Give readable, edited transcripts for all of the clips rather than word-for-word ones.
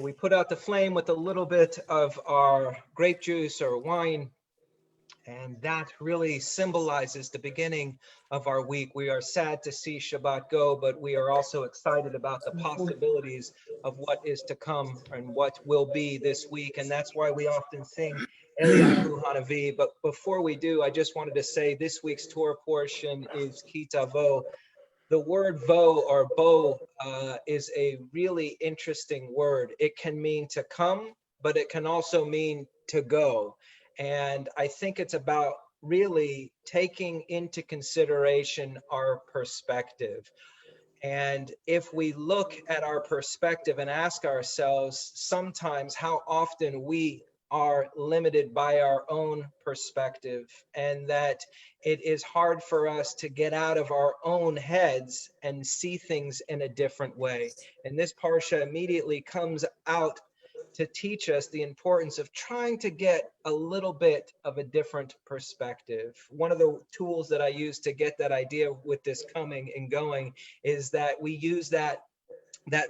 We put out the flame with a little bit of our grape juice or wine, and that really symbolizes the beginning of our week. We are sad to see Shabbat go, but we are also excited about the possibilities of what is to come and what will be this week. And that's why we often sing Eliyahu Hanavi. But before we do, I just wanted to say this week's Torah portion is Kitavo. The word vo or bo is a really interesting word. It can mean to come, but it can also mean to go. And I think it's about really taking into consideration our perspective. And if we look at our perspective and ask ourselves sometimes how often we are limited by our own perspective, and that it is hard for us to get out of our own heads and see things in a different way. And this parsha immediately comes out to teach us the importance of trying to get a little bit of a different perspective. One of the tools that I use to get that idea with this coming and going is that we use that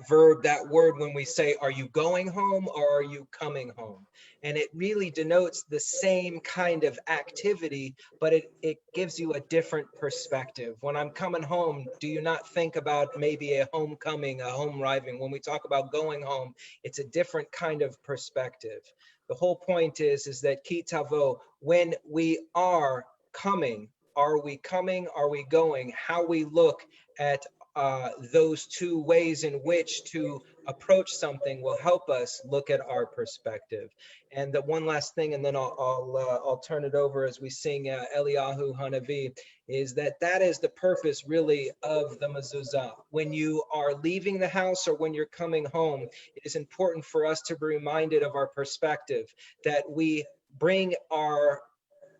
verb, that word, when we say, are you going home or are you coming home? And it really denotes the same kind of activity, but it gives you a different perspective. When I'm coming home, do you not think about maybe a homecoming, a home arriving? When we talk about going home, it's a different kind of perspective. The whole point is that kitavo, when we are coming, are we coming, are we going? How we look at those two ways in which to approach something will help us look at our perspective. And the one last thing, and then I'll turn it over as we sing Eliyahu Hanavi, is that is the purpose really of the mezuzah. When you are leaving the house or when you're coming home, it is important for us to be reminded of our perspective, that we bring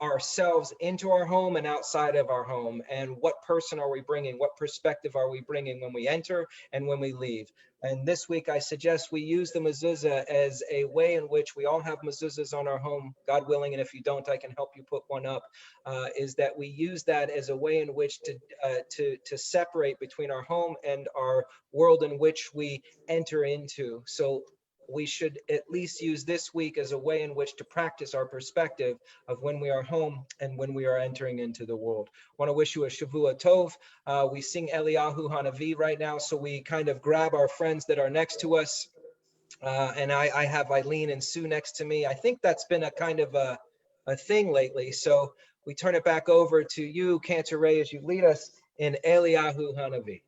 ourselves into our home and outside of our home. And what person are we bringing? What perspective are we bringing when we enter and when we leave? And this week, I suggest we use the mezuzah as a way in which we all have mezuzahs on our home, God willing, and if you don't, I can help you put one up, is that we use that as a way in which to separate between our home and our world in which we enter into. So we should at least use this week as a way in which to practice our perspective of when we are home and when we are entering into the world. I want to wish you a Shavua Tov. We sing Eliyahu Hanavi right now, so we kind of grab our friends that are next to us. And I have Eileen and Sue next to me. I think that's been a kind of a thing lately. So we turn it back over to you, Cantor Ray, as you lead us in Eliyahu Hanavi.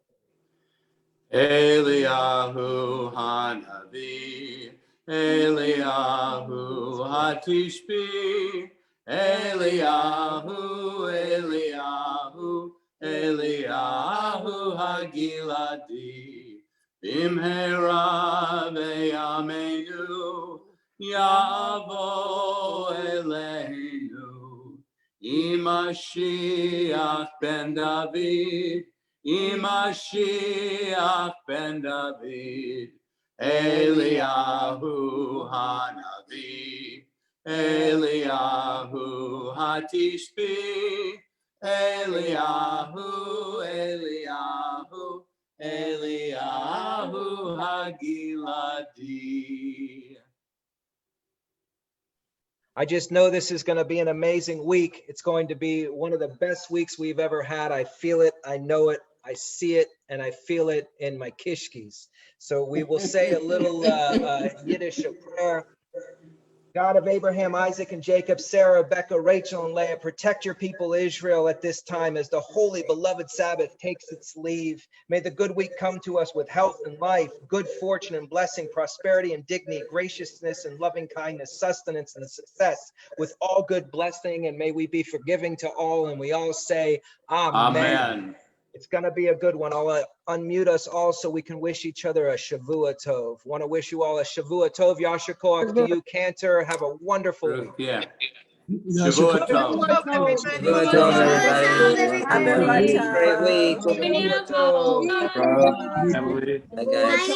Eliyahu Hanavi, Eliyahu Hatishbi, Eliyahu, Eliyahu, Eliyahu Hagiladi, Bimhera ve'yameinu, Yavo Eleinu, Imashiach ben David, Imashiach ben David, Eliyahu Hanavi, Eliyahu Hatishbi, Eliyahu, Eliyahu, Eliyahu Hagiladi. I just know this is going to be an amazing week. It's going to be one of the best weeks we've ever had. I feel it, I know it, I see it, and I feel it in my kishkis. So we will say a little Yiddish prayer. God of Abraham, Isaac, and Jacob, Sarah, Rebecca, Rachel, and Leah, protect your people Israel at this time as the holy, beloved Sabbath takes its leave. May the good week come to us with health and life, good fortune and blessing, prosperity and dignity, graciousness and loving kindness, sustenance and success, with all good blessing, and may we be forgiving to all, and we all say, Amen. Amen. It's going to be a good one. I'll unmute us all so we can wish each other a Shavua Tov. Want to wish you all a Shavua Tov. Yasher Koach to you, Cantor. Have a wonderful week. Yeah. Shavua Tov. Shavua Tov, everybody. Have a great week. Shavua Tov. Bye, guys.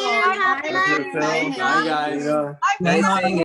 Bye, guys. Nice singing.